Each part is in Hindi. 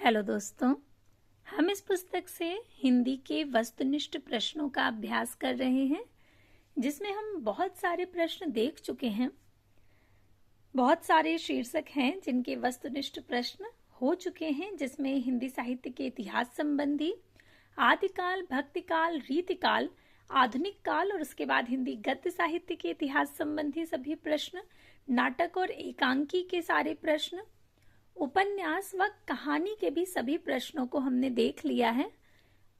हेलो दोस्तों, हम इस पुस्तक से हिंदी के वस्तुनिष्ठ प्रश्नों का अभ्यास कर रहे हैं, जिसमें हम बहुत सारे प्रश्न देख चुके हैं। बहुत सारे शीर्षक हैं जिनके वस्तुनिष्ठ प्रश्न हो चुके हैं, जिसमें हिंदी साहित्य के इतिहास संबंधी, आदिकाल, भक्तिकाल, रीतिकाल, आधुनिक काल और उसके बाद हिंदी गद्य साहित्य के इतिहास संबंधी सभी प्रश्न, नाटक और एकांकी के सारे प्रश्न, उपन्यास व कहानी के भी सभी प्रश्नों को हमने देख लिया है।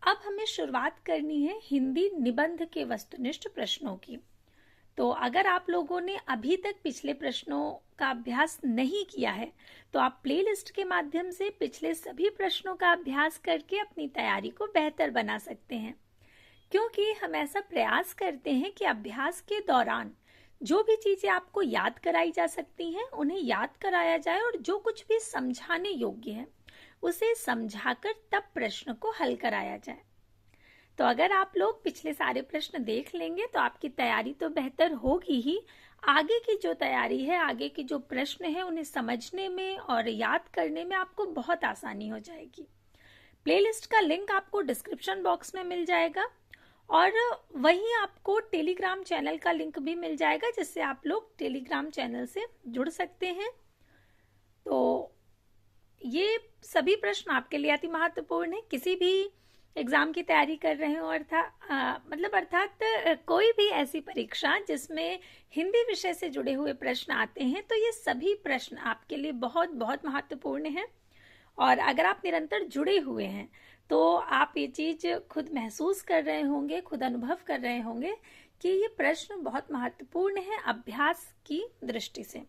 अब हमें शुरुआत करनी है हिंदी निबंध के वस्तुनिष्ठ प्रश्नों की। तो अगर आप लोगों ने अभी तक पिछले प्रश्नों का अभ्यास नहीं किया है, तो आप प्लेलिस्ट के माध्यम से पिछले सभी प्रश्नों का अभ्यास करके अपनी तैयारी को बेहतर बना सकते हैं, क्योंकि हम ऐसा प्रयास करते हैं कि अभ्यास के दौरान जो भी चीजें आपको याद कराई जा सकती हैं उन्हें याद कराया जाए, और जो कुछ भी समझाने योग्य है उसे समझाकर तब प्रश्न को हल कराया जाए। तो अगर आप लोग पिछले सारे प्रश्न देख लेंगे तो आपकी तैयारी तो बेहतर होगी ही, आगे की जो तैयारी है, आगे के जो प्रश्न है उन्हें समझने में और याद करने में आपको बहुत आसानी हो जाएगी। प्लेलिस्ट का लिंक आपको डिस्क्रिप्शन बॉक्स में मिल जाएगा, और वहीं आपको टेलीग्राम चैनल का लिंक भी मिल जाएगा, जिससे आप लोग टेलीग्राम चैनल से जुड़ सकते हैं। तो ये सभी प्रश्न आपके लिए अति महत्वपूर्ण है। किसी भी एग्जाम की तैयारी कर रहे हो, अर्थात कोई भी ऐसी परीक्षा जिसमें हिंदी विषय से जुड़े हुए प्रश्न आते हैं, तो ये सभी प्रश्न आपके लिए बहुत बहुत महत्वपूर्ण हैं। और अगर आप निरंतर जुड़े हुए हैं तो आप ये चीज खुद महसूस कर रहे होंगे, खुद अनुभव कर रहे होंगे कि ये प्रश्न बहुत महत्वपूर्ण है अभ्यास की दृष्टि से।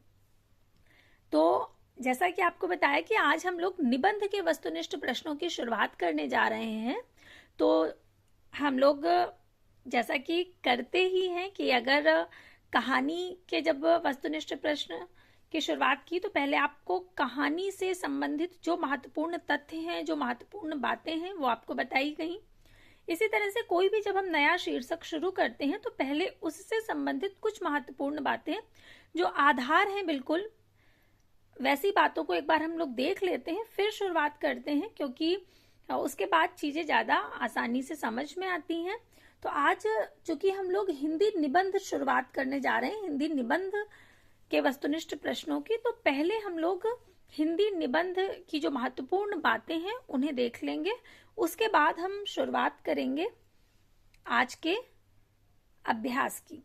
तो जैसा कि आपको बताया कि आज हम लोग निबंध के वस्तुनिष्ठ प्रश्नों की शुरुआत करने जा रहे हैं। तो हम लोग जैसा कि करते ही हैं कि अगर कहानी के जब वस्तुनिष्ठ प्रश्न की शुरुआत की, तो पहले आपको कहानी से संबंधित जो महत्वपूर्ण तथ्य हैं, जो महत्वपूर्ण बातें हैं, वो आपको बताई गई। इसी तरह से कोई भी जब हम नया शीर्षक शुरू करते हैं तो पहले उससे संबंधित कुछ महत्वपूर्ण बातें जो आधार हैं, बिल्कुल वैसी बातों को एक बार हम लोग देख लेते हैं, फिर शुरुआत करते हैं, क्योंकि उसके बाद चीजें ज्यादा आसानी से समझ में आती हैं। तो आज चूंकि हम लोग हिंदी निबंध शुरुआत करने जा रहे हैं, हिंदी निबंध के वस्तुनिष्ठ प्रश्नों की, तो पहले हम लोग हिंदी निबंध की जो महत्वपूर्ण बातें हैं उन्हें देख लेंगे। उसके बाद हम शुरुआत करेंगे आज के अभ्यास की।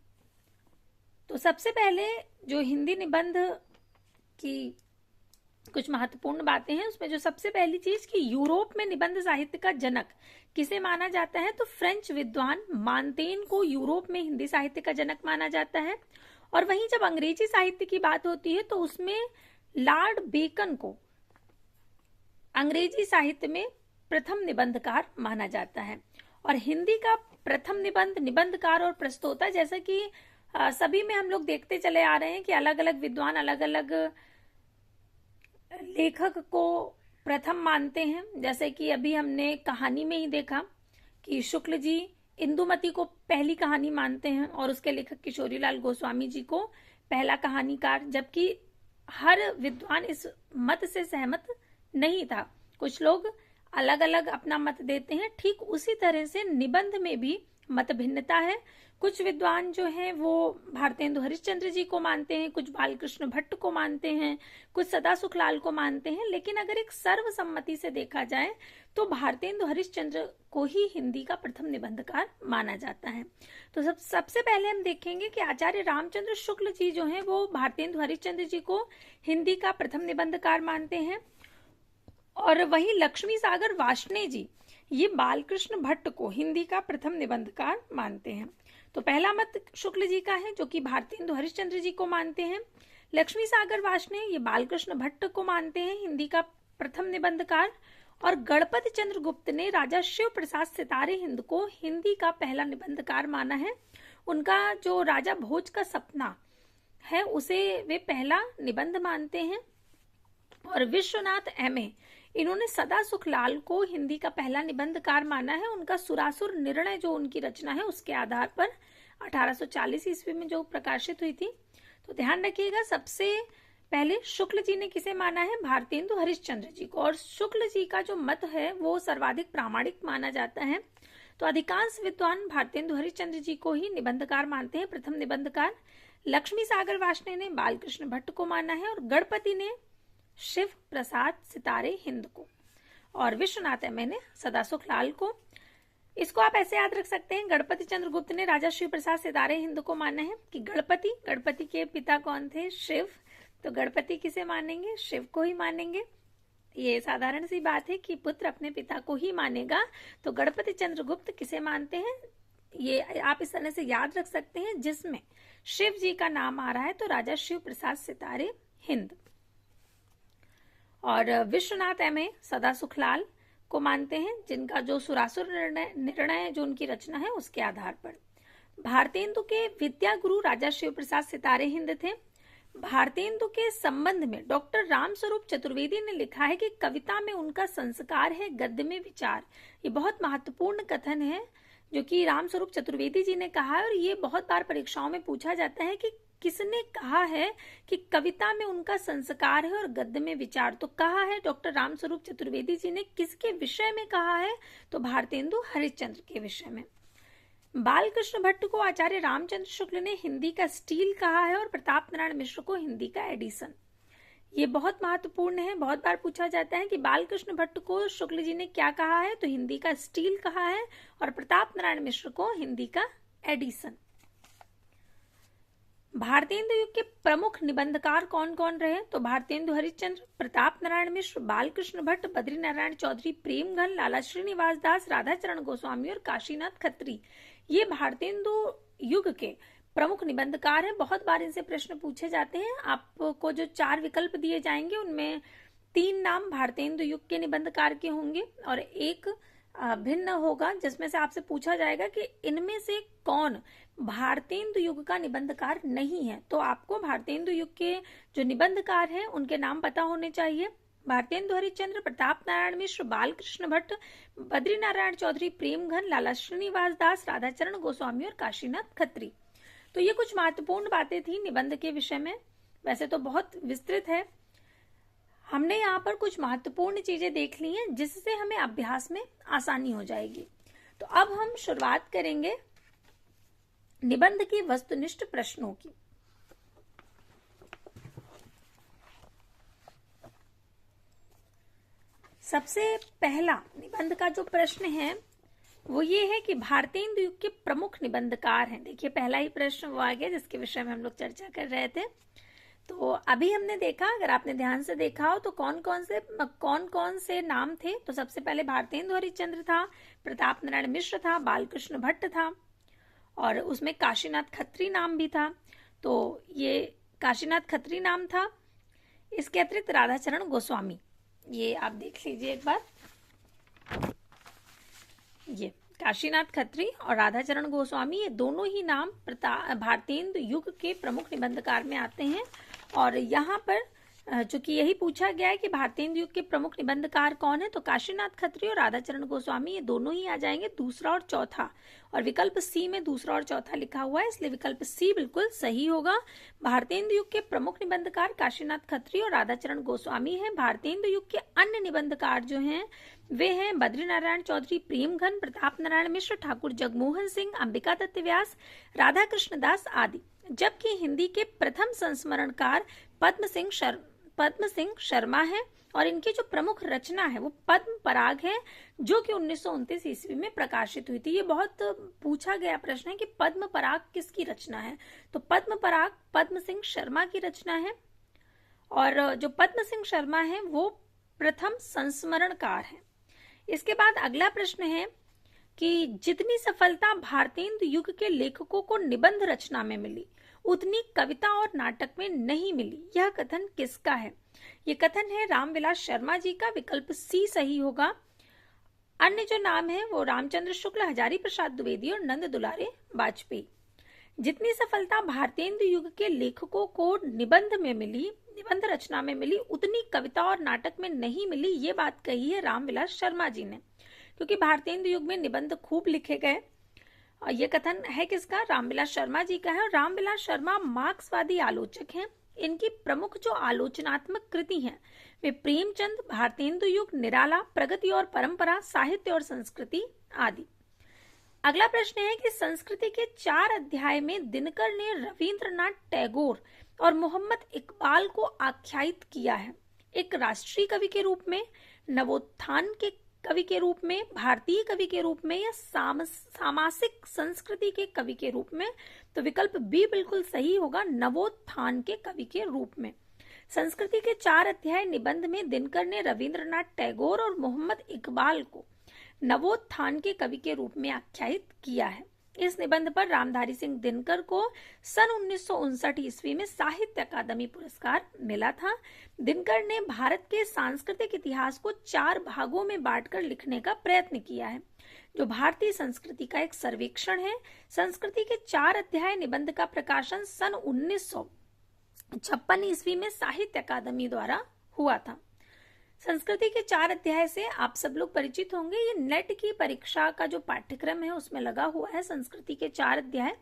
तो सबसे पहले जो हिंदी निबंध की कुछ महत्वपूर्ण बातें हैं, उसमें जो सबसे पहली चीज कि यूरोप में निबंध साहित्य का जनक किसे माना जाता है, तो फ्रेंच विद्वान मानतेन को यूरोप में हिंदी साहित्य का जनक माना जाता है। और वहीं जब अंग्रेजी साहित्य की बात होती है तो उसमें लॉर्ड बेकन को अंग्रेजी साहित्य में प्रथम निबंधकार माना जाता है। और हिंदी का प्रथम निबंधकार और प्रस्तोता, जैसा कि सभी में हम लोग देखते चले आ रहे हैं कि अलग अलग विद्वान अलग अलग लेखक को प्रथम मानते हैं। जैसे कि अभी हमने कहानी में ही देखा कि शुक्ल जी इंदुमती को पहली कहानी मानते हैं और उसके लेखक किशोरीलाल गोस्वामी जी को पहला कहानीकार, जबकि हर विद्वान इस मत से सहमत नहीं था। कुछ लोग अलग अलग अपना मत देते हैं। ठीक उसी तरह से निबंध में भी मत भिन्नता है। कुछ विद्वान जो हैं वो भारतेंदु हरिश्चंद्र जी को मानते हैं, कुछ बालकृष्ण भट्ट को मानते हैं, कुछ सदा सुखलाल को मानते हैं। लेकिन अगर एक सर्वसम्मति से देखा जाए तो भारतेंदु हरिश्चंद्र को ही हिंदी का प्रथम निबंधकार माना जाता है। तो सबसे पहले हम देखेंगे कि आचार्य रामचंद्र शुक्ल जी जो हैं वो भारतेंदु हरिश्चंद्र जी को हिंदी का प्रथम निबंधकार मानते हैं, और वहीं लक्ष्मी सागर वार्ष्णेय जी ये बालकृष्ण भट्ट को हिंदी का प्रथम निबंधकार मानते हैं। तो पहला मत शुक्ल जी का है, जो कि भारतेंदु हरिश्चंद्र जी को मानते हैं। लक्ष्मी सागर वार्ष्णेय ये बालकृष्ण भट्ट को मानते हैं हिंदी का प्रथम निबंधकार। और गणपति चंद्र गुप्त ने राजा शिव प्रसाद सितारे हिंद को हिंदी का पहला निबंधकार माना है। उनका जो राजा भोज का सपना है उसे वे पहला निबंध मानते हैं। और विश्वनाथ एमए इन्होंने सदा सुखलाल को हिंदी का पहला निबंधकार माना है। उनका सुरासुर निर्णय जो उनकी रचना है उसके आधार पर 1840 ईस्वी में जो प्रकाशित हुई थी। तो ध्यान रखिएगा, सबसे पहले शुक्ल जी ने किसे माना है? भारतेंदु हरिश्चंद्र जी को। और शुक्ल जी का जो मत है वो सर्वाधिक प्रामाणिक माना जाता है। तो अधिकांश विद्वान भारतेंदु हरिश्चंद्र जी को ही निबंधकार मानते हैं। प्रथम निबंधकार लक्ष्मी सागर वार्ष्णेय ने बालकृष्ण भट्ट को माना है, और गणपति ने शिव प्रसाद सितारे हिंद को, और विश्वनाथ एम ने सदासुख लाल को। इसको आप ऐसे याद रख सकते हैं, गणपति चंद्र गुप्त ने राजा शिव प्रसाद सितारे हिंद को माना है कि गणपति के पिता कौन थे? शिव। तो गणपति किसे मानेंगे? शिव को ही मानेंगे। ये साधारण सी बात है कि पुत्र अपने पिता को ही मानेगा। तो गणपति चंद्र गुप्त किसे मानते हैं, ये आप इस तरह से याद रख सकते हैं, जिसमें शिव जी का नाम आ रहा है तो राजा शिव प्रसाद सितारे हिंद। और विश्वनाथ एम सदासुख लाल को मानते हैं, जिनका जो सुरासुर निर्णय जो उनकी रचना है उसके आधार पर। भारतेंदु के विद्या गुरु राजा शिव प्रसाद सितारे हिंद थे। भारतेंदु के संबंध में डॉक्टर रामस्वरूप चतुर्वेदी ने लिखा है कि कविता में उनका संस्कार है, गद्य में विचार। ये बहुत महत्वपूर्ण कथन है जो कि रामस्वरूप चतुर्वेदी जी ने कहा है, और ये बहुत बार परीक्षाओं में पूछा जाता है कि किसने कहा है कि कविता में उनका संस्कार है और गद्य में विचार। तो कहा है डॉक्टर रामस्वरूप चतुर्वेदी जी ने। किसके विषय में कहा है? तो भारतेंदु हरिश्चंद्र के विषय में। बालकृष्ण भट्ट को आचार्य रामचंद्र शुक्ल ने हिंदी का स्टील कहा है, और प्रताप नारायण मिश्र को हिंदी का एडिसन। ये बहुत महत्वपूर्ण है, बहुत बार पूछा जाता है कि बालकृष्ण भट्ट को शुक्ल जी ने क्या कहा है? तो हिंदी का स्टील कहा है, और प्रताप नारायण मिश्र को हिंदी का एडिसन। भारतेंदु युग के प्रमुख निबंधकार कौन कौन रहे? तो भारतेंदु हरिश्चंद्र, प्रताप नारायण मिश्र, बालकृष्ण भट्ट, बद्री नारायण चौधरी, प्रेमघन, लाला श्रीनिवास दास, राधाचरण गोस्वामी और काशीनाथ खत्री। ये भारतेंदु युग के प्रमुख निबंधकार हैं। बहुत बार इनसे प्रश्न पूछे जाते हैं। आपको जो 4 विकल्प दिए जाएंगे उनमें 3 नाम भारतेंदु युग के निबंधकार के होंगे और एक भिन्न होगा, जिसमें से आपसे पूछा जाएगा कि इनमें से कौन भारतेंदु युग का निबंधकार नहीं है। तो आपको भारतेंदु युग के जो निबंधकार हैं उनके नाम पता होने चाहिए। भारतेंदु हरिश्चंद्र, प्रताप नारायण मिश्र, बालकृष्ण भट्ट, बद्री नारायण चौधरी, प्रेमघन, लाला श्रीनिवास दास, राधाचरण गोस्वामी और काशीनाथ खत्री। तो ये कुछ महत्वपूर्ण बातें थी निबंध के विषय में। वैसे तो बहुत विस्तृत है, हमने यहाँ पर कुछ महत्वपूर्ण चीजें देख ली हैं जिससे हमें अभ्यास में आसानी हो जाएगी। तो अब हम शुरुआत करेंगे निबंध की वस्तुनिष्ठ प्रश्नों की। सबसे पहला निबंध का जो प्रश्न है वो ये है कि भारतेंदु युग के प्रमुख निबंधकार हैं। देखिए पहला ही प्रश्न वो आ गया जिसके विषय में हम लोग चर्चा कर रहे थे। तो अभी हमने देखा, अगर आपने ध्यान से देखा हो तो कौन कौन से नाम थे। तो सबसे पहले भारतेंदु हरिश्चंद्र था, प्रताप नारायण मिश्र था, बालकृष्ण भट्ट था और उसमें काशीनाथ खत्री नाम भी था। तो ये काशीनाथ खत्री नाम था। इसके अतिरिक्त राधाचरण गोस्वामी, ये आप देख लीजिए एक बार, ये काशीनाथ खत्री और राधाचरण गोस्वामी, ये दोनों ही नाम भारतेंदु युग के प्रमुख निबंधकार में आते हैं। और यहाँ पर चूंकि यही पूछा गया है कि भारतेंदु युग के प्रमुख निबंधकार कौन है, तो काशीनाथ खत्री और राधाचरण गोस्वामी ये दोनों ही आ जाएंगे, दूसरा और चौथा। और विकल्प सी में दूसरा और चौथा लिखा हुआ है, इसलिए विकल्प सी बिल्कुल सही होगा। भारतेंदु युग के प्रमुख निबंधकार काशीनाथ खत्री और राधाचरण गोस्वामी हैं। भारतेंदु युग के अन्य निबंधकार जो हैं वे हैं बद्री नारायण चौधरी, प्रेमघन, प्रताप नारायण मिश्र, ठाकुर जगमोहन सिंह, अंबिका दत्त व्यास, राधा कृष्ण दास आदि। जबकि हिंदी के प्रथम संस्मरणकार पद्म सिंह शर्मा है और इनकी जो प्रमुख रचना है वो पद्म पराग है, जो कि 1929 ईस्वी में प्रकाशित हुई थी। ये बहुत पूछा गया प्रश्न है कि पद्म पराग किसकी रचना है। तो पद्म पराग पद्म सिंह शर्मा की रचना है और जो पद्म सिंह शर्मा है वो प्रथम संस्मरणकार है। इसके बाद अगला प्रश्न है कि जितनी सफलता भारतेंदु युग के लेखकों को निबंध रचना में मिली उतनी कविता और नाटक में नहीं मिली, यह कथन किसका है। यह कथन है रामविलास शर्मा जी का, विकल्प सी सही होगा। अन्य जो नाम है वो रामचंद्र शुक्ल, हजारी प्रसाद द्विवेदी और नंद दुलारे वाजपेयी। जितनी सफलता भारतेंदु युग के लेखकों को निबंध रचना में मिली उतनी कविता और नाटक में नहीं मिली, ये बात कही है रामविलास शर्मा जी ने, क्योंकि भारतेंदु युग में निबंध खूब लिखे गए। और ये कथन है किसका? रामविलास शर्मा जी का है। और रामविलास शर्मा मार्क्सवादी आलोचक हैं इनकी प्रमुख जो आलोचनात्मक कृति हैं वे प्रेमचंद, भारतेंदु युग, निराला, प्रगति और परंपरा, साहित्य और संस्कृति आदि। अगला प्रश्न है कि संस्कृति के 4 अध्याय में दिनकर ने रविंद्रनाथ टैगोर और मोहम्मद इकबाल को आख्यायित किया है, एक राष्ट्रीय कवि के रूप में, नवोत्थान के कवि के रूप में, भारतीय कवि के रूप में या सामासिक संस्कृति के कवि के रूप में। तो विकल्प बी बिल्कुल सही होगा, नवोत्थान के कवि के रूप में। संस्कृति के 4 अध्याय निबंध में दिनकर ने रविंद्रनाथ टैगोर और मोहम्मद इकबाल को नवोत्थान के कवि के रूप में आख्यायित किया है। इस निबंध पर रामधारी सिंह दिनकर को सन 1959 ईस्वी में साहित्य अकादमी पुरस्कार मिला था। दिनकर ने भारत के सांस्कृतिक इतिहास को 4 भागों में बांटकर लिखने का प्रयत्न किया है, जो भारतीय संस्कृति का एक सर्वेक्षण है। संस्कृति के 4 अध्याय निबंध का प्रकाशन सन 1956 ईस्वी में साहित्य अकादमी द्वारा हुआ था। संस्कृति के 4 अध्याय से आप सब लोग परिचित होंगे। ये नेट की परीक्षा का जो पाठ्यक्रम है उसमें लगा हुआ है संस्कृति के 4 अध्याय,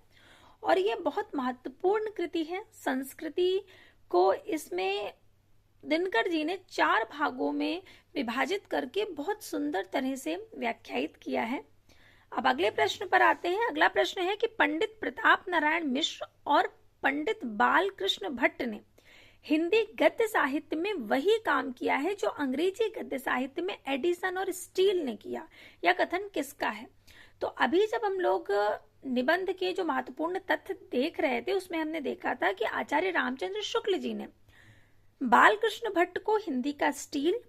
और ये बहुत महत्वपूर्ण कृति है। संस्कृति को इसमें दिनकर जी ने 4 भागों में विभाजित करके बहुत सुंदर तरह से व्याख्यायित किया है। अब अगले प्रश्न पर आते हैं। अगला प्रश्न है कि पंडित प्रताप नारायण मिश्र और पंडित बालकृष्ण भट्ट ने हिंदी गद्य साहित्य में वही काम किया है जो अंग्रेजी गद्य साहित्य में एडिसन और स्टील ने किया। यह कथन किसका है? तो अभी जब हम लोग निबंध के जो महत्वपूर्ण तथ्य देख रहे थे उसमें हमने देखा था कि आचार्य रामचंद्र शुक्ल जी ने बालकृष्ण भट्ट को हिंदी का स्टील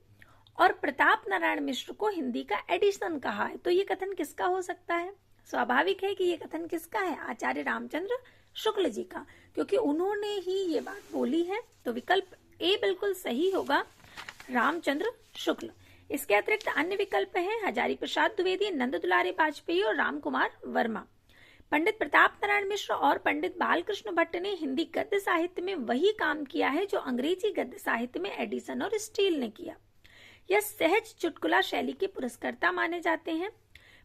और प्रताप नारायण मिश्र को हिंदी का एडिसन कहा है। तो ये कथन किसका हो सकता है? स्वाभाविक है कि ये कथन किसका है? आचार्य रामचंद्र शुक्ल जी का, क्योंकि उन्होंने ही ये बात बोली है। तो विकल्प ए बिल्कुल सही होगा, रामचंद्र शुक्ल। इसके अतिरिक्त अन्य विकल्प हैं हजारी प्रसाद द्विवेदी, नंद दुलारे वाजपेयी और राम कुमार वर्मा। पंडित प्रताप नारायण मिश्र और पंडित बालकृष्ण भट्ट ने हिंदी गद्य साहित्य में वही काम किया है जो अंग्रेजी गद्य साहित्य में एडिसन और स्टील ने किया। यह सहज चुटकुला शैली के पुरस्कर्ता माने जाते हैं।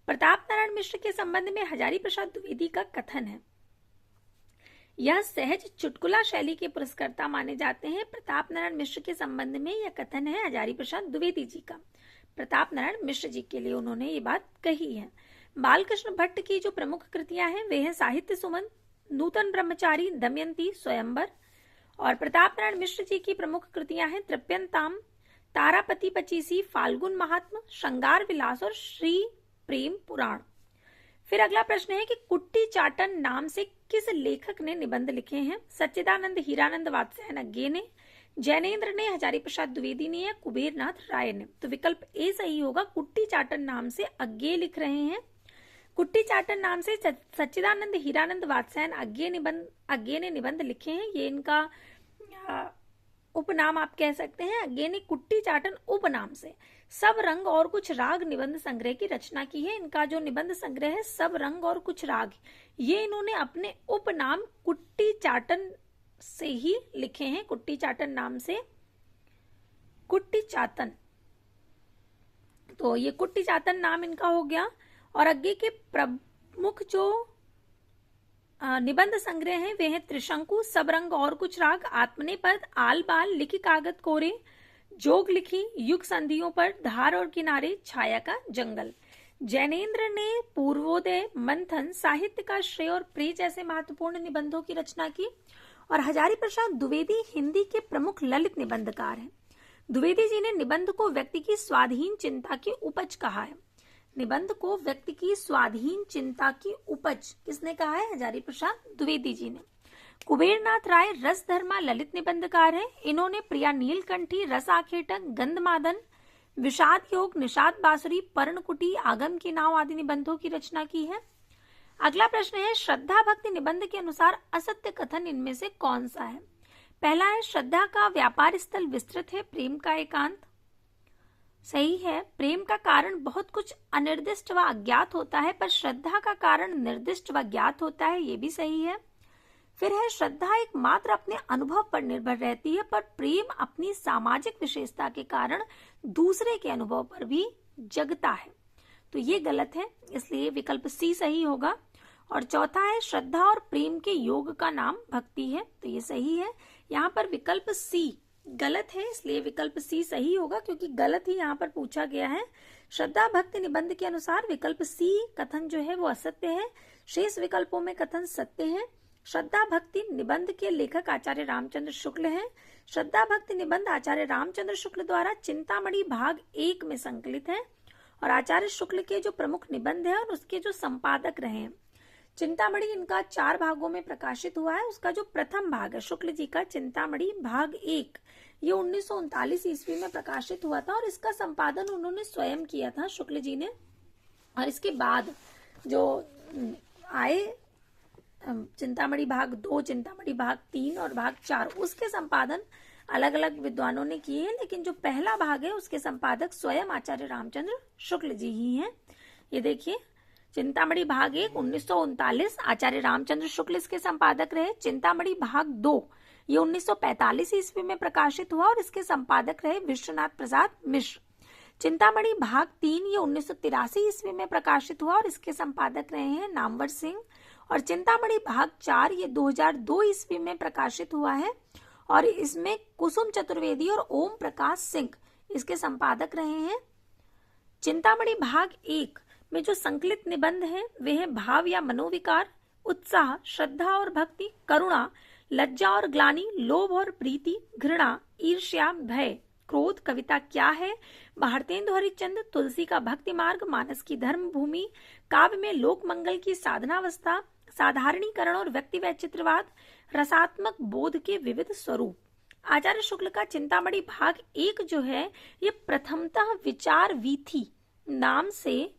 प्रताप नारायण मिश्र के संबंध में हजारी प्रसाद द्विवेदी का कथन है, यह सहज चुटकुला शैली के पुरस्कर्ता माने जाते हैं। प्रताप नारायण मिश्र के संबंध में यह कथन है हजारी प्रसाद द्विवेदी जी का, प्रताप नारायण मिश्र जी के लिए उन्होंने ये बात कही है। बालकृष्ण भट्ट की जो प्रमुख कृतियां हैं वे हैं साहित्य सुमन, नूतन ब्रह्मचारी, दमयंती, स्वयंवर। और प्रताप नारायण मिश्र जी की प्रमुख कृतियां हैं तृप्यंताम, तारापति पचीसी, फाल्गुन महात्म, श्रृंगार विलास और श्री प्रेम पुराण। फिर अगला प्रश्न है कि कुट्टी चाटन नाम से किस लेखक ने निबंध लिखे हैं? सच्चिदानंद हीरानंद वात्स्यायन अज्ञे ने, जैनेन्द्र ने, हजारी प्रसाद द्विवेदी ने या कुबेरनाथ राय ने। तो विकल्प ए सही होगा, कुट्टी चाटन नाम से अज्ञे लिख रहे हैं। कुट्टी चाटन नाम से सच्चिदानंद हीरानंद वात्स्यायन अज्ञे ने निबंध लिखे हैं। ये इनका उपनाम आप कह सकते हैं। अज्ञे ने कुट्टी चाटन उपनाम से सब रंग और कुछ राग निबंध संग्रह की रचना की है। इनका जो निबंध संग्रह है सब रंग और कुछ राग, ये इन्होंने अपने उपनाम कुट्टी चाटन से ही लिखे हैं। कुट्टी चाटन नाम से कुट्टी चाटन, तो ये कुट्टी चाटन नाम इनका हो गया। और आगे के प्रमुख जो निबंध संग्रह हैं वे हैं त्रिशंकु, सब रंग और कुछ राग, आत्मनेपद, आल बाल, लिखी कागज कोरे, जोग लिखी, युग संधियों पर, धार और किनारे, छाया का जंगल। जैनेन्द्र ने पूर्वोदय, मंथन, साहित्य का श्रेय और प्रिय जैसे महत्वपूर्ण निबंधों की रचना की। और हजारी प्रसाद द्विवेदी हिंदी के प्रमुख ललित निबंधकार हैं। द्विवेदी जी ने निबंध को व्यक्ति की स्वाधीन चिंता की उपज कहा है। निबंध को व्यक्ति की स्वाधीन चिंता की उपज किसने कहा है? हजारी प्रसाद द्विवेदी जी ने। कुबेरनाथ राय रसधर्मा ललित निबंधकार हैं। इन्होंने प्रिया नीलकंठी, रस आखेटक, गंधमादन, विषाद योग, निषाद बांसुरी, पर्णकुटी, आगम की नाव आदि निबंधों की रचना की है। अगला प्रश्न है श्रद्धा भक्ति निबंध के अनुसार असत्य कथन इनमें से कौन सा है? पहला है श्रद्धा का व्यापार स्थल विस्तृत है, प्रेम का एकांत। सही है, प्रेम का कारण बहुत कुछ अनिर्दिष्ट व अज्ञात होता है, पर श्रद्धा का कारण निर्दिष्ट व ज्ञात होता है, ये भी सही है। फिर है श्रद्धा एक मात्र अपने अनुभव पर निर्भर रहती है, पर प्रेम अपनी सामाजिक विशेषता के कारण दूसरे के अनुभव पर भी जगता है। तो ये गलत है, इसलिए विकल्प सी सही होगा। और चौथा है श्रद्धा और प्रेम के योग का नाम भक्ति है, तो ये सही है। यहाँ पर विकल्प सी गलत है, इसलिए विकल्प सी सही होगा क्योंकि गलत ही यहाँ पर पूछा गया है। श्रद्धा भक्ति निबंध के अनुसार विकल्प सी कथन जो है वो असत्य है, शेष विकल्पों में कथन सत्य है। श्रद्धा भक्ति निबंध के लेखक आचार्य रामचंद्र शुक्ल हैं। श्रद्धा भक्ति निबंध आचार्य रामचंद्र शुक्ल द्वारा चिंतामणि भाग 1 में संकलित है और आचार्य शुक्ल के जो प्रमुख निबंध है और उसके जो संपादक रहे हैं। चिंतामणि इनका 4 भागों में प्रकाशित हुआ है। उसका जो प्रथम भाग है शुक्ल जी का चिंतामणि भाग 1, ये 1939 ईस्वी में प्रकाशित हुआ था और इसका संपादन उन्होंने स्वयं किया था शुक्ल जी ने। और इसके बाद जो आए चिंतामणि भाग 2, चिंतामणि भाग 3 और भाग 4, उसके संपादन अलग अलग विद्वानों ने किए हैं, लेकिन जो पहला भाग है उसके संपादक स्वयं आचार्य रामचंद्र शुक्ल जी ही हैं। ये देखिए, चिंतामणि भाग 1 1939 आचार्य रामचंद्र शुक्ल इसके संपादक रहे। चिंतामणि भाग 2 ये 1945 ईस्वी में प्रकाशित हुआ और इसके संपादक रहे विश्वनाथ प्रसाद मिश्र। चिंतामणि भाग 3 ये 1983 ईस्वी में प्रकाशित हुआ और इसके संपादक रहे हैं नामवर सिंह। और चिंतामणि भाग 4 ये 2002 ईस्वी में प्रकाशित हुआ है और इसमें कुसुम चतुर्वेदी और ओम प्रकाश सिंह इसके संपादक रहे हैं। चिंतामणि भाग 1 में जो संकलित निबंध हैं वे हैं भाव या मनोविकार, उत्साह, श्रद्धा और भक्ति, करुणा, लज्जा और ग्लानि, लोभ और प्रीति, घृणा, ईर्ष्या, भय, क्रोध, कविता क्या है, भारतेंदु हरिश्चंद्र, तुलसी का भक्ति मार्ग, मानस की धर्म भूमि, काव्य में लोक मंगल की साधनावस्था, साधारणीकरण और व्यक्ति वैचित्रवाद, रसात्मक बोध के विविध स्वरूप। आचार्य शुक्ल का चिंतामणि भाग 1 जो है ये प्रथमतः विचार वीथी नाम से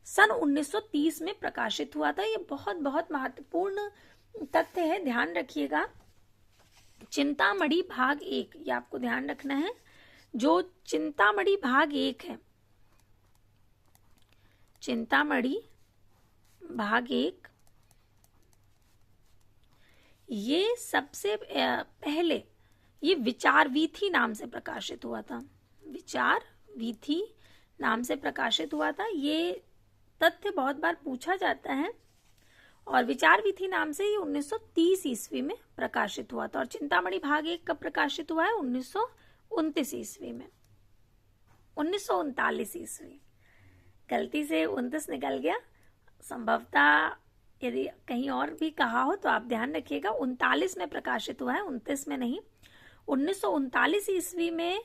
सन 1930 में प्रकाशित हुआ था। ये बहुत बहुत महत्वपूर्ण तथ्य है, ध्यान रखिएगा। चिंतामणि भाग 1 ये आपको ध्यान रखना है। जो चिंतामणि भाग 1 है, चिंतामणि भाग 1 ये सबसे पहले ये विचार वीथी नाम से प्रकाशित हुआ था। विचार वीथी नाम से प्रकाशित हुआ था। ये तथ्य बहुत बार पूछा जाता है और विचार वीथी नाम से ये 1930 ईस्वी में प्रकाशित हुआ था। और चिंतामणि भाग 1 कब प्रकाशित हुआ है? 1929 ईस्वी में, 1939 ईस्वी। गलती से 29 निकल गया, संभवतः यदि कहीं और भी कहा हो तो आप ध्यान रखिएगा। 39 में प्रकाशित हुआ है, 29 में नहीं। 1939 ईस्वी में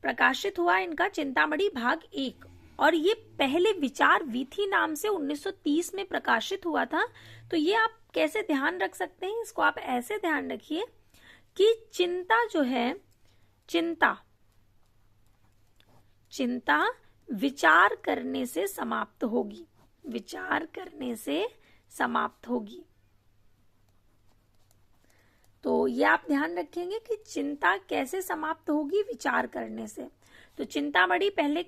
प्रकाशित हुआ इनका चिंतामणि भाग 1 और ये पहले विचार वीथी नाम से 1930 में प्रकाशित हुआ था। तो ये आप कैसे ध्यान रख सकते हैं? इसको आप ऐसे ध्यान रखिए कि चिंता जो है, चिंता विचार करने से समाप्त होगी, विचार करने से समाप्त होगी। तो ये आप ध्यान रखेंगे कि चिंता कैसे समाप्त होगी? विचार करने से। तो चिंतामणि पहले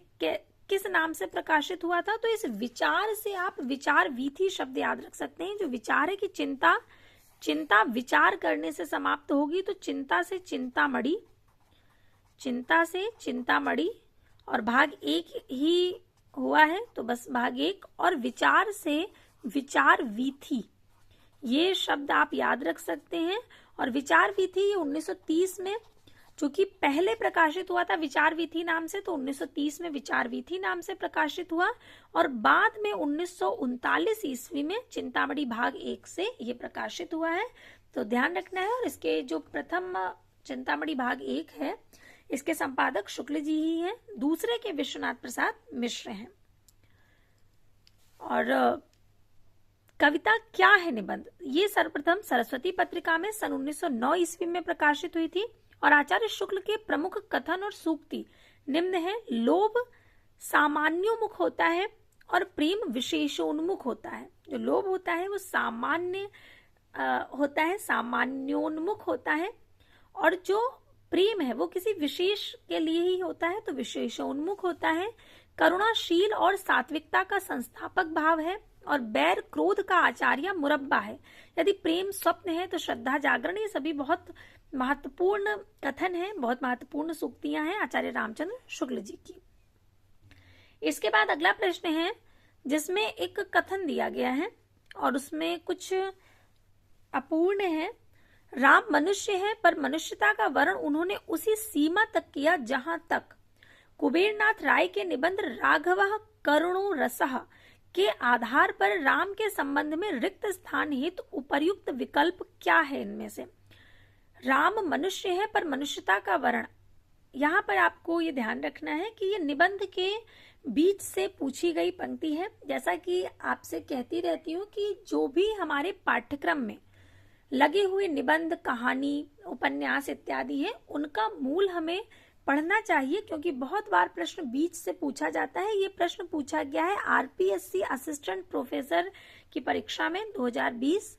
किस नाम से प्रकाशित हुआ था? तो इस विचार से आप विचार वीथी शब्द याद रख सकते हैं। जो विचार है कि चिंता विचार करने से समाप्त होगी, तो चिंता से चिंतामणि और भाग 1 ही हुआ है तो बस भाग 1। और विचार से विचार वीथी, ये शब्द आप याद रख सकते हैं। और विचार वीथी ये 1930 में, चूंकि पहले प्रकाशित हुआ था विचार वीथी नाम से, तो 1930 में विचार वीथी नाम से प्रकाशित हुआ और बाद में 1939 ईस्वी में चिंतामणि भाग 1 से ये प्रकाशित हुआ है। तो ध्यान रखना है। और इसके जो प्रथम चिंतामणि भाग 1 है इसके संपादक शुक्ल जी ही हैं, दूसरे के विश्वनाथ प्रसाद मिश्र हैं। और कविता क्या है निबंध, ये सर्वप्रथम सरस्वती पत्रिका में सन 1909 ईस्वी में प्रकाशित हुई थी। और आचार्य शुक्ल के प्रमुख कथन और सूक्ति निम्न है। लोभ सामान्योन्मुख होता है और प्रेम विशेषोन्मुख होता है। जो लोभ होता है वो सामान्य होता है, सामान्योन्मुख होता है, और जो प्रेम है वो किसी विशेष के लिए ही होता है, तो विशेषोन्मुख होता है। करुणाशील और सात्विकता का संस्थापक भाव है और बैर क्रोध का आचार्य मुरब्बा है। यदि प्रेम स्वप्न है तो श्रद्धा जागरण। ये सभी बहुत महत्वपूर्ण कथन है, बहुत महत्वपूर्ण सूक्तियां हैं आचार्य रामचंद्र शुक्ल जी की। इसके बाद अगला प्रश्न है जिसमें एक कथन दिया गया है और उसमें कुछ अपूर्ण है। राम मनुष्य है पर मनुष्यता का वर्ण उन्होंने उसी सीमा तक किया जहां तक कुबेरनाथ राय के निबंध राघवः करुणो रसः के आधार पर राम के संबंध में रिक्त स्थान हेतु उपर्युक्त विकल्प क्या है? इनमें से राम मनुष्य है पर मनुष्यता का वर्ण, यहाँ पर आपको ये ध्यान रखना है कि ये निबंध के बीच से पूछी गई पंक्ति है। जैसा कि आपसे कहती रहती हूँ कि जो भी हमारे पाठ्यक्रम में लगे हुए निबंध, कहानी, उपन्यास इत्यादि है, उनका मूल हमें पढ़ना चाहिए, क्योंकि बहुत बार प्रश्न बीच से पूछा जाता है। ये प्रश्न पूछा गया है आरपीएससी असिस्टेंट प्रोफेसर की परीक्षा में 2020,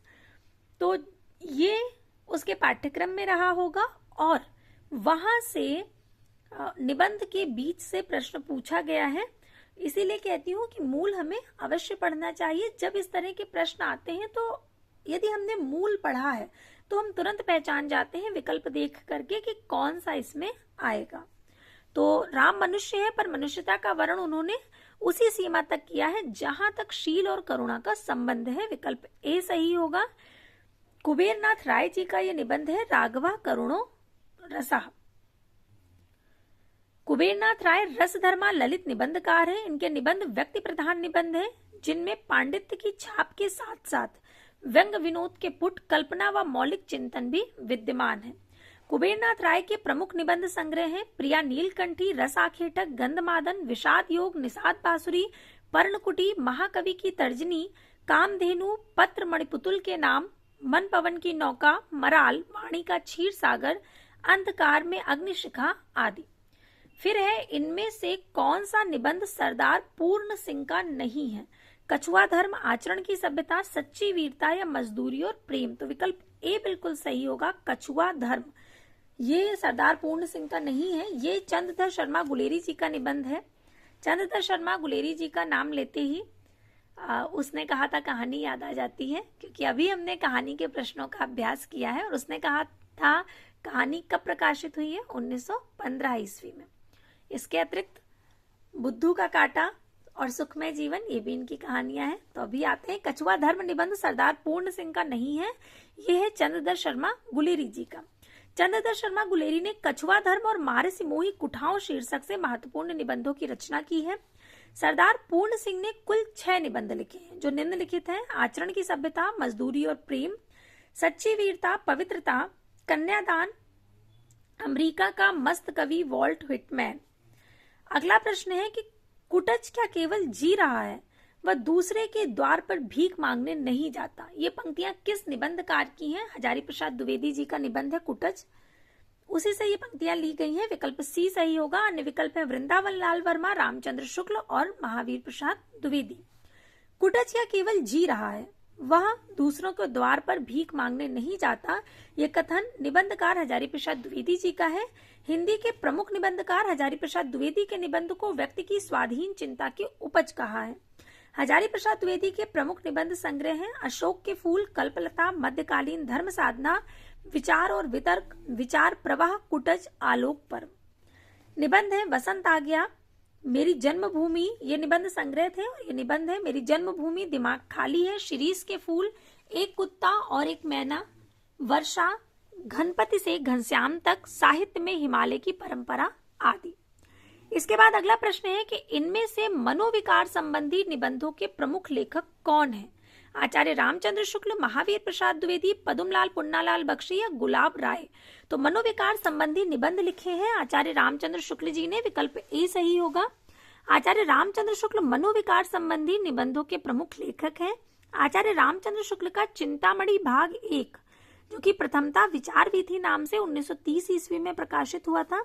तो ये उसके पाठ्यक्रम में रहा होगा और वहां से निबंध के बीच से प्रश्न पूछा गया है। इसीलिए कहती हूँ कि मूल हमें अवश्य पढ़ना चाहिए। जब इस तरह के प्रश्न आते हैं तो यदि हमने मूल पढ़ा है तो हम तुरंत पहचान जाते हैं विकल्प देख करके कि कौन सा इसमें आएगा। तो राम मनुष्य है पर मनुष्यता का वर्ण उन्होंने उसी सीमा तक किया है जहां तक शील और करुणा का संबंध है। विकल्प ए सही होगा। कुबेरनाथ राय जी का यह निबंध है राघवा करुणो रसा। कुबेरनाथ राय रसधर्मा ललित निबंधकार हैं। इनके निबंध व्यक्ति प्रधान निबंध हैं, जिनमें पांडित्य की छाप के साथ साथ व्यंग विनोद के पुट, कल्पना व मौलिक चिंतन भी विद्यमान है। कुबेरनाथ राय के प्रमुख निबंध संग्रह हैं प्रिया नीलकंठी, रस आखेटक, गंधमादन, विषाद योग, निषाद बांसुरी, पर्णकुटी, महाकवि की तर्जनी, कामधेनु, पत्र मणिपुतुल के नाम, मन पवन की नौका, मराल, वाणी का क्षीर सागर, अंधकार में अग्निशिखा आदि। फिर है इनमें से कौन सा निबंध सरदार पूर्ण सिंह का नहीं है? कछुआ धर्म, आचरण की सभ्यता, सच्ची वीरता या मजदूरी और प्रेम। तो विकल्प ए बिल्कुल सही होगा, कछुआ धर्म। ये सरदार पूर्ण सिंह का नहीं है, ये चंद्रधर शर्मा गुलेरी जी का निबंध है। चंद्रधर शर्मा गुलेरी जी का नाम लेते ही उसने कहा था कहानी याद आ जाती है, क्योंकि अभी हमने कहानी के प्रश्नों का अभ्यास किया है और उसने कहा था कहानी कब प्रकाशित हुई है? 1915 ईस्वी में। इसके अतिरिक्त बुद्धू का कांटा और सुखमय जीवन, ये भी इनकी कहानियां हैं। तो अभी आते हैं कछुआ धर्म निबंध सरदार पूर्ण सिंह का नहीं है, ये है चंद्रधर शर्मा गुलेरी जी का। चंद्रधर शर्मा गुलेरी ने कछुआ धर्म और मारे सिमोही कुठाओं शीर्षक से महत्वपूर्ण निबंधों की रचना की है। सरदार पूर्ण सिंह ने कुल 6 निबंध लिखे हैं जो निम्नलिखित हैं: आचरण की सभ्यता, मजदूरी और प्रेम, सच्ची वीरता, पवित्रता, कन्यादान, अमेरिका का मस्त कवि वॉल्ट व्हिटमैन। अगला प्रश्न है कि कुटच क्या केवल जी रहा है, वह दूसरे के द्वार पर भीख मांगने नहीं जाता? ये पंक्तियां किस निबंधकार की हैं? हजारी प्रसाद द्विवेदी जी का निबंध है कुटच, उसी से ये पंक्तियां ली गई हैं। विकल्प सी सही होगा। अन्य विकल्प है वृंदावन लाल वर्मा, रामचंद्र शुक्ल और महावीर प्रसाद द्विवेदी। कुटच क्या केवल जी रहा है, वह दूसरों के द्वार पर भीख मांगने नहीं जाता, ये कथन निबंधकार हजारी प्रसाद द्विवेदी जी का है। हिंदी के प्रमुख निबंधकार हजारी प्रसाद द्विवेदी के निबंध को व्यक्ति की स्वाधीन चिंता की उपज कहा है। हजारी प्रसाद द्विवेदी के प्रमुख निबंध संग्रह हैं अशोक के फूल, कल्पलता, मध्यकालीन धर्म साधना, विचार और वितर्क, विचार प्रवाह, कुटज, आलोक पर्व। निबंध है वसंत आ गया, मेरी जन्मभूमि, ये निबंध संग्रह थे और ये निबंध है मेरी जन्मभूमि, दिमाग खाली है, शिरीष के फूल, एक कुत्ता और एक मैना, वर्षा, घनपति से घनश्याम तक, साहित्य में हिमालय की परंपरा आदि। इसके बाद अगला प्रश्न है कि इनमें से मनोविकार संबंधी निबंधों के प्रमुख लेखक कौन हैं? आचार्य रामचंद्र शुक्ल, महावीर प्रसाद द्विवेदी, पदुमलाल पुन्नालाल बख्शी या गुलाब राय। तो मनोविकार संबंधी निबंध लिखे हैं आचार्य रामचंद्र शुक्ल जी ने। विकल्प ए सही होगा। आचार्य रामचंद्र शुक्ल मनोविकार संबंधी निबंधों के प्रमुख लेखक हैं। आचार्य रामचंद्र शुक्ल का चिंतामणि भाग 1, जो कि प्रथमता विचार विधि नाम से 1930 ईस्वी में प्रकाशित हुआ था।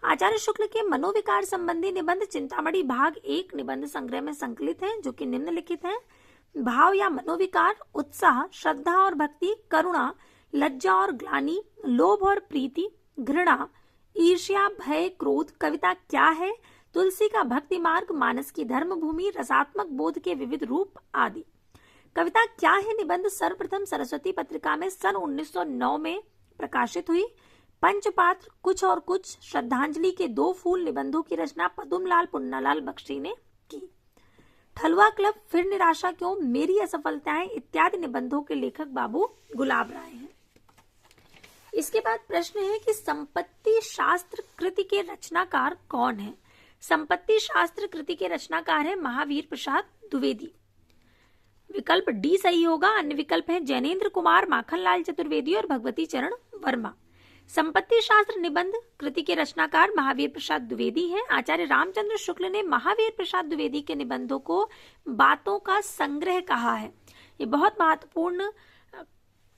आचार्य शुक्ल के मनोविकार संबंधी निबंध चिंतामणि भाग 1 निबंध संग्रह में संकलित हैं, जो कि निम्नलिखित हैं: भाव या मनोविकार, उत्साह, श्रद्धा और भक्ति, करुणा, लज्जा और ग्लानि, लोभ और प्रीति, घृणा, ईर्ष्या, भय, क्रोध, कविता क्या है, तुलसी का भक्ति मार्ग, मानस की धर्मभूमि, रसात्मक बोध के विविध रूप आदि। कविता क्या है निबंध सर्वप्रथम सरस्वती पत्रिका में सन 1909 में प्रकाशित हुई। पंचपात्र, कुछ और कुछ, श्रद्धांजलि के 2 फूल निबंधों की रचना पदुमलाल पुन्नालाल बख्शी ने की। ठलुआ क्लब, फिर निराशा क्यों, मेरी असफलताएं इत्यादि निबंधों के लेखक बाबू गुलाब राय हैं। इसके बाद प्रश्न है कि संपत्ति शास्त्र कृति के रचनाकार कौन है? संपत्ति शास्त्र कृति के रचनाकार है महावीर प्रसाद द्विवेदी। विकल्प डी सही होगा। अन्य विकल्प हैं जैनेन्द्र कुमार, माखनलाल चतुर्वेदी और भगवती चरण वर्मा। संपत्ति शास्त्र निबंध कृति के रचनाकार महावीर प्रसाद द्विवेदी हैं। आचार्य रामचंद्र शुक्ल ने महावीर प्रसाद द्विवेदी के निबंधों को बातों का संग्रह कहा है। ये बहुत महत्वपूर्ण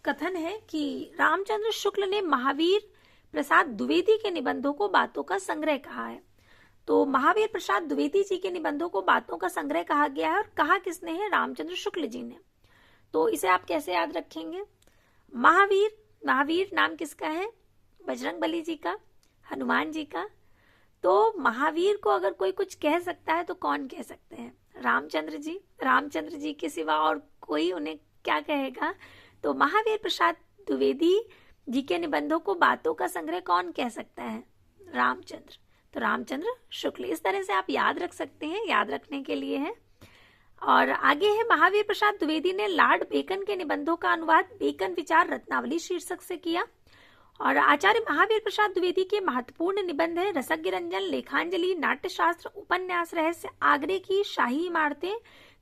कथन है कि रामचंद्र शुक्ल ने महावीर प्रसाद द्विवेदी के निबंधों को बातों का संग्रह कहा है। तो महावीर प्रसाद द्विवेदी जी के निबंधों को बातों का संग्रह कहा गया है और कहा किसने है? रामचंद्र शुक्ल जी ने। तो इसे आप कैसे याद रखेंगे? महावीर नाम किसका है? बजरंगबली जी का, हनुमान जी का। तो महावीर को अगर कोई कुछ कह सकता है तो कौन कह सकते हैं? रामचंद्र जी। रामचंद्र जी के सिवा और कोई उन्हें क्या कहेगा? तो महावीर प्रसाद द्विवेदी जी के निबंधों को बातों का संग्रह कौन कह सकता है? रामचंद्र। तो रामचंद्र शुक्ल। इस तरह से आप याद रख सकते हैं, याद रखने के लिए है। और आगे है महावीर प्रसाद द्विवेदी ने लॉर्ड बेकन के निबंधों का अनुवाद बेकन विचार रत्नावली शीर्षक से किया। और आचार्य महावीर प्रसाद द्विवेदी के महत्वपूर्ण निबंध है रसज्ञ रंजन, लेखांजलि, नाट्यशास्त्र, उपन्यास रहस्य, आगरे की शाही इमारतें,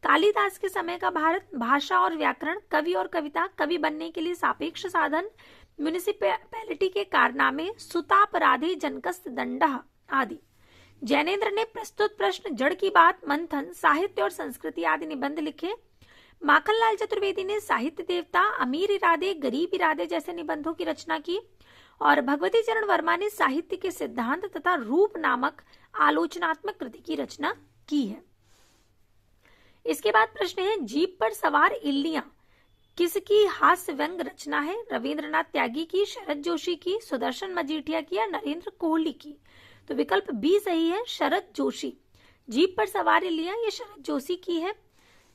कालिदास के समय का भारत, भाषा और व्याकरण, कवि और कविता, कवि बनने के लिए सापेक्ष साधन, म्युनिसिपैलिटी के कारनामे, सुतापराधे जनकस्त दंडः आदि। जैनेन्द्र ने प्रस्तुत प्रश्न, जड़ की बात, मंथन, साहित्य और संस्कृति आदि निबंध लिखे। माखनलाल चतुर्वेदी ने साहित्य देवता, अमीर इरादे, गरीब इरादे जैसे निबंधों की रचना की। और भगवती चरण वर्मा ने साहित्य के सिद्धांत तथा रूप नामक आलोचनात्मक कृति की रचना की है। इसके बाद प्रश्न है जीप पर सवार इल्लियां किसकी हास्य व्यंग रचना है? रविंद्रनाथ त्यागी की, शरद जोशी की, सुदर्शन मजीठिया की या नरेंद्र कोहली की? तो विकल्प बी सही है, शरद जोशी। जीप पर सवार इल्लियां ये शरद जोशी की है।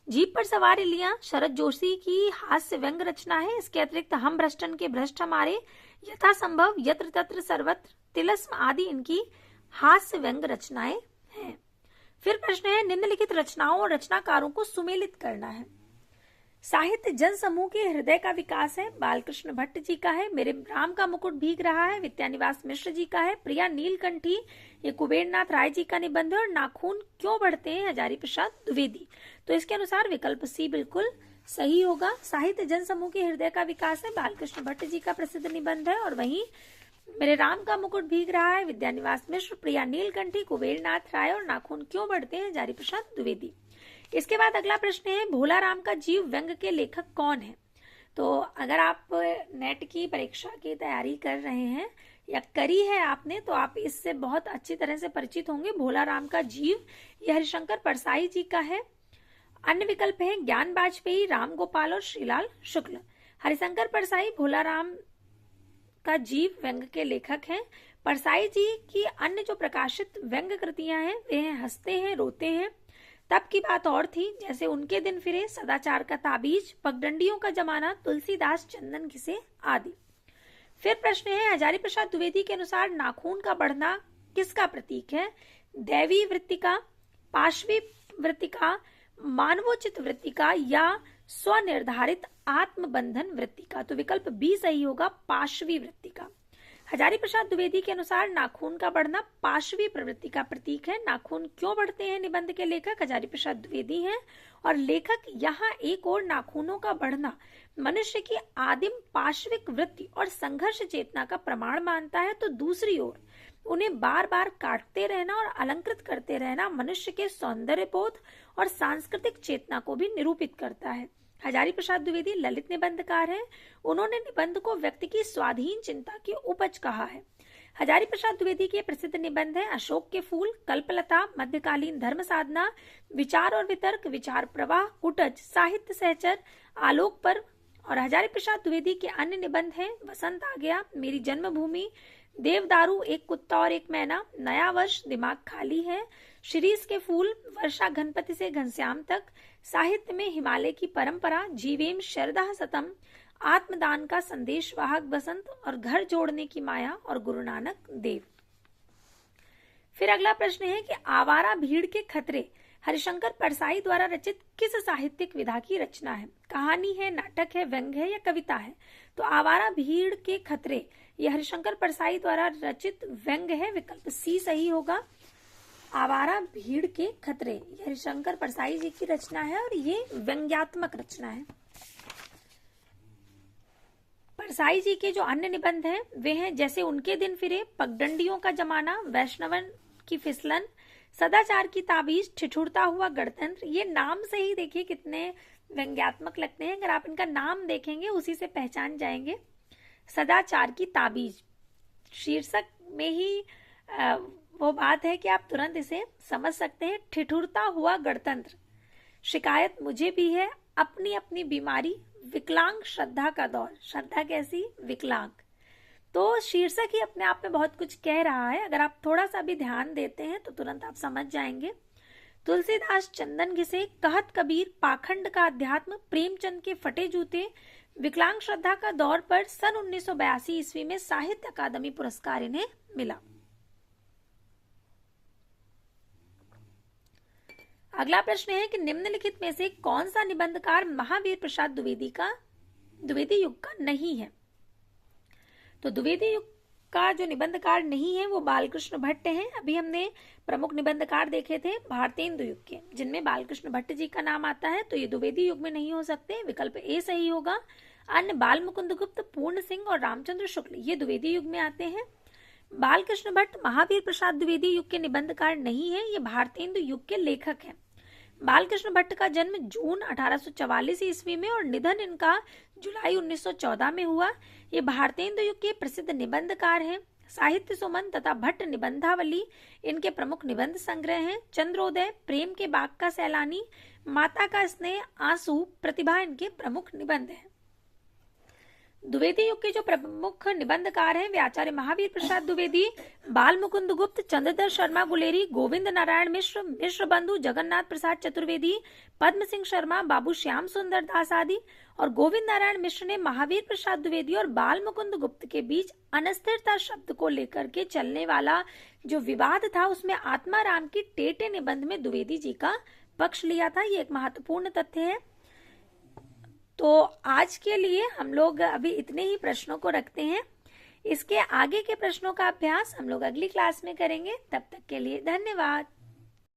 जीप पर सवार इल्लियां शरद जोशी की हास्य व्यंग रचना है। इसके अतिरिक्त हम भ्रष्टन के भ्रष्ट हमारे, यथासंभव, यत्र तत्र सर्वत्र, तिलस्म आदि इनकी हास्य व्यंग रचनाएं हैं। फिर प्रश्न है निम्नलिखित रचनाओं और रचनाकारों को सुमेलित करना है। साहित्य जन समूह के हृदय का विकास है, बालकृष्ण भट्ट जी का है। मेरे राम का मुकुट भीग रहा है, विद्यानिवास मिश्र जी का है। प्रिया नीलकंठी ये कुबेरनाथ राय जी का निबंध है। और नाखून क्यों बढ़ते हैं, हजारी प्रसाद द्विवेदी। तो इसके अनुसार विकल्प सी बिल्कुल सही होगा। साहित्य जन समूह के हृदय का विकास है, बालकृष्ण भट्ट जी का प्रसिद्ध निबंध है। और वहीं मेरे राम का मुकुट भीग रहा है, विद्यानिवास मिश्र, प्रिया नीलकंठी, कुबेरनाथ राय और नाखून क्यों बढ़ते हैं, हजारी प्रसाद द्विवेदी। इसके बाद अगला प्रश्न है भोला राम का जीव व्यंग के लेखक कौन है? तो अगर आप नेट की परीक्षा की तैयारी कर रहे हैं या करी है आपने, तो आप इससे बहुत अच्छी तरह से परिचित होंगे। भोला राम का जीव यह हरिशंकर परसाई जी का है। अन्य विकल्प हैं ज्ञान वाजपेयी, राम गोपाल और श्रीलाल शुक्ल। हरिशंकर परसाई भोला राम का जीव व्यंग के लेखक हैं। परसाई जी की अन्य जो प्रकाशित व्यंग कृतियां हैं वे हैं हंसते हैं, रोते हैं, तब की बात और थी, जैसे उनके दिन फिरे, सदाचार का ताबीज, पगडंडियों का जमाना, तुलसीदास चंदन घिसे आदि। फिर प्रश्न है हजारी प्रसाद द्विवेदी के अनुसार नाखून का बढ़ना किसका प्रतीक है? दैवी वृत्तिका, पाशवी वृत्तिका, मानवोचित वृत्तिका या स्वनिर्धारित आत्मबंधन वृत्तिका? तो विकल्प बी सही होगा, पाशवी वृत्तिका। हजारी प्रसाद द्विवेदी के अनुसार नाखून का बढ़ना पाशवी प्रवृत्ति का प्रतीक है। नाखून क्यों बढ़ते हैं निबंध के लेखक हजारी प्रसाद द्विवेदी हैं। और लेखक यहाँ एक और नाखूनों का बढ़ना मनुष्य की आदिम पाशविक वृत्ति और संघर्ष चेतना का प्रमाण मानता है, तो दूसरी ओर उन्हें बार बार काटते रहना और अलंकृत करते रहना मनुष्य के सौंदर्य बोध और सांस्कृतिक चेतना को भी निरूपित करता है। हजारी प्रसाद द्विवेदी ललित निबंधकार हैं। उन्होंने निबंध को व्यक्ति की स्वाधीन चिंता की उपज कहा है। हजारी प्रसाद द्विवेदी के प्रसिद्ध निबंध हैं अशोक के फूल, कल्पलता, मध्यकालीन धर्म साधना, विचार और वितर्क, विचार प्रवाह, कुटज, साहित्य सहचर, आलोक पर्व। और हजारी प्रसाद द्विवेदी के अन्य निबंध हैं वसंत आ गया, मेरी जन्मभूमि, देवदारू, एक कुत्ता और एक मैना, नया वर्ष, दिमाग खाली है, शिरीष के फूल, वर्षा घनपति से घनश्याम तक, साहित्य में हिमालय की परंपरा, जीवेम शरदा सतम, आत्मदान का संदेश वाहक बसंत और घर जोड़ने की माया और गुरु नानक देव। फिर अगला प्रश्न है कि आवारा भीड़ के खतरे हरिशंकर परसाई द्वारा रचित किस साहित्यिक विधा की रचना है? कहानी है, नाटक है, व्यंग्य है या कविता है? तो आवारा भीड़ के खतरे ये हरिशंकर परसाई द्वारा रचित व्यंग्य है, विकल्प सी सही होगा। आवारा भीड़ के खतरे ये हरिशंकर परसाई जी की रचना है और ये व्यंग्यात्मक रचना है। परसाई जी के जो अन्य निबंध हैं वे हैं जैसे उनके दिन फिरे, पगडंडियों का जमाना, वैष्णवन की फिसलन, सदाचार की ताबीज, ठिठुरता हुआ गणतंत्र। ये नाम से ही देखिए कितने व्यंग्यात्मक लगते हैं, अगर आप इनका नाम देखेंगे उसी से पहचान जाएंगे। सदाचार की ताबीज शीर्षक में ही वो बात है कि आप तुरंत इसे समझ सकते हैं। ठिठुरता हुआ गणतंत्र, शिकायत मुझे भी है, अपनी अपनी बीमारी, विकलांग श्रद्धा का दौर। श्रद्धा कैसी? विकलांग। तो शीर्षक ही अपने आप में बहुत कुछ कह रहा है, अगर आप थोड़ा सा भी ध्यान देते हैं तो तुरंत आप समझ जाएंगे। तुलसीदास चंदन घिसे, कहत कबीर, पाखंड का अध्यात्म, प्रेमचंद के फटे जूते, विकलांग श्रद्धा का दौर पर सन 1982 ईस्वी में साहित्य अकादमी पुरस्कार इन्हें मिला। अगला प्रश्न है कि निम्नलिखित में से कौन सा निबंधकार महावीर प्रसाद द्विवेदी युग का नहीं है? तो द्विवेदी युग का जो निबंधकार नहीं है वो बालकृष्ण भट्ट हैं। अभी हमने प्रमुख निबंधकार देखे थे भारतेंदु युग के, जिनमें बालकृष्ण भट्ट जी का नाम आता है, तो ये द्विवेदी युग में नहीं हो सकते, विकल्प ए सही होगा। अन्य बाल मुकुंद गुप्त, पूर्ण सिंह और रामचंद्र शुक्ल ये द्विवेदी युग में आते हैं। बालकृष्ण भट्ट महावीर प्रसाद द्विवेदी युग के निबंधकार नहीं है, ये भारतेंदु युग के लेखक हैं। बालकृष्ण भट्ट का जन्म जून 1844 ईस्वी में और निधन इनका जुलाई 1914 में हुआ। ये भारतेंदु युग के प्रसिद्ध निबंधकार हैं। साहित्य सुमन तथा भट्ट निबंधावली इनके प्रमुख निबंध संग्रह हैं। चंद्रोदय, प्रेम के बाग का सैलानी, माता का स्नेह, आंसू, प्रतिभा इनके प्रमुख निबंध हैं। द्विवेदी युग के जो प्रमुख निबंधकार हैं वे आचार्य महावीर प्रसाद द्विवेदी, बाल मुकुंद गुप्त, चंद्रधर शर्मा गुलेरी, गोविंद नारायण मिश्र, मिश्र बंधु, जगन्नाथ प्रसाद चतुर्वेदी, पद्म सिंह शर्मा, बाबू श्याम सुंदर दास आदि। और गोविंद नारायण मिश्र ने महावीर प्रसाद द्विवेदी और बाल मुकुंद गुप्त के बीच अनस्थिरता शब्द को लेकर के चलने वाला जो विवाद था उसमें आत्माराम की टेटे निबंध में द्विवेदी जी का पक्ष लिया था। ये एक महत्वपूर्ण तथ्य है। तो आज के लिए हम लोग अभी इतने ही प्रश्नों को रखते हैं। इसके आगे के प्रश्नों का अभ्यास हम लोग अगली क्लास में करेंगे। तब तक के लिए धन्यवाद।